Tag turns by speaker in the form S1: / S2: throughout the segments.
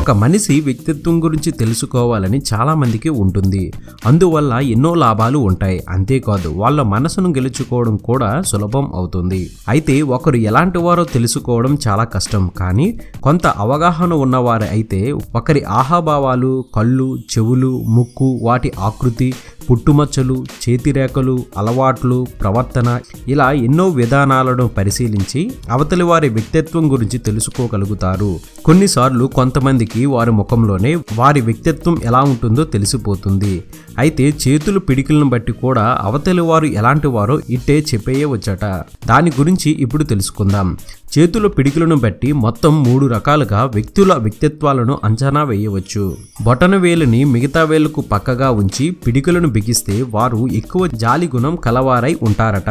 S1: ఒక మనిషి వ్యక్తిత్వం గురించి తెలుసుకోవాలని చాలా మందికి ఉంటుంది. అందువల్ల ఎన్నో లాభాలు ఉంటాయి. అంతేకాదు వాళ్ళ మనసును గెలుచుకోవడం కూడా సులభం అవుతుంది. అయితే ఒకరు ఎలాంటి వారో తెలుసుకోవడం చాలా కష్టం. కానీ కొంత అవగాహన ఉన్నవారు అయితే ఒకరి ఆహాభావాలు, కళ్ళు, చెవులు, ముక్కు, వాటి ఆకృతి, పుట్టుమచ్చలు, చేతిరేఖలు, అలవాట్లు, ప్రవర్తన ఇలా ఎన్నో విధానాలను పరిశీలించి అవతలి వారి వ్యక్తిత్వం గురించి తెలుసుకోగలుగుతారు. కొన్నిసార్లు కొంతమందికి వారి ముఖంలోనే వారి వ్యక్తిత్వం ఎలా ఉంటుందో తెలిసిపోతుంది. అయితే చేతులు పిడికిలను బట్టి కూడా అవతలి వారు ఎలాంటి వారో ఇట్టే చెప్పేయవచ్చట. దాని గురించి ఇప్పుడు తెలుసుకుందాం. చేతుల పిడికిలను బట్టి మొత్తం 3 రకాలుగా వ్యక్తుల వ్యక్తిత్వాలను అంచనా వేయవచ్చు. బొటన వేలుని మిగతా వేలుకు పక్కగా ఉంచి పిడికిలను బిగిస్తే వారు ఎక్కువ జాలి గుణం కలవారై ఉంటారట.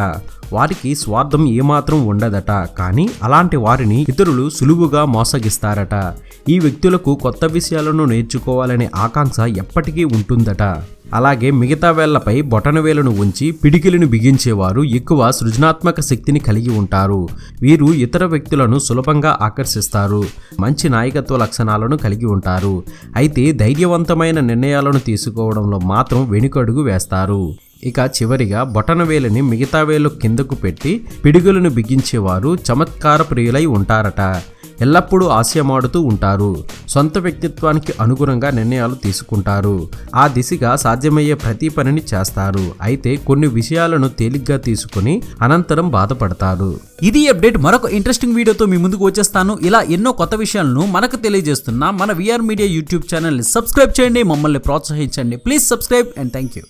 S1: వారికి స్వార్థం ఏమాత్రం ఉండదట. కానీ అలాంటి వారిని ఇతరులు సులువుగా మోసగిస్తారట. ఈ వ్యక్తులకు కొత్త విషయాలను నేర్చుకోవాలనే ఆకాంక్ష ఎప్పటికీ ఉంటుందట. అలాగే మిగతా వేళ్లపై బొటనవేలును ఉంచి పిడికిలను బిగించేవారు ఎక్కువ సృజనాత్మక శక్తిని కలిగి ఉంటారు. వీరు ఇతర వ్యక్తులను సులభంగా ఆకర్షిస్తారు. మంచి నాయకత్వ లక్షణాలను కలిగి ఉంటారు. అయితే ధైర్యవంతమైన నిర్ణయాలను తీసుకోవడంలో మాత్రం వెనుకడుగు వేస్తారు. ఇక చివరిగా బొటనవేలుని మిగతా వేలు కిందకు పెట్టి పిడుగులను బిగించేవారు చమత్కార ప్రియులై ఉంటారట. ఎల్లప్పుడూ హాస్యమాడుతూ ఉంటారు. సొంత వ్యక్తిత్వానికి అనుగుణంగా నిర్ణయాలు తీసుకుంటారు. ఆ దిశగా సాధ్యమయ్యే ప్రతి పనిని చేస్తారు. అయితే కొన్ని విషయాలను తేలిగ్గా తీసుకుని అనంతరం బాధపడతారు.
S2: ఇది అప్డేట్. మరొక ఇంట్రెస్టింగ్ వీడియోతో మీ ముందుకు వచ్చేస్తాను. ఇలా ఎన్నో కొత్త విషయాలను మనకు తెలియజేస్తున్న మన విఆర్ మీడియా యూట్యూబ్ ఛానల్ని సబ్స్క్రైబ్ చేయండి. మమ్మల్ని ప్రోత్సహించండి. Please subscribe and thank you.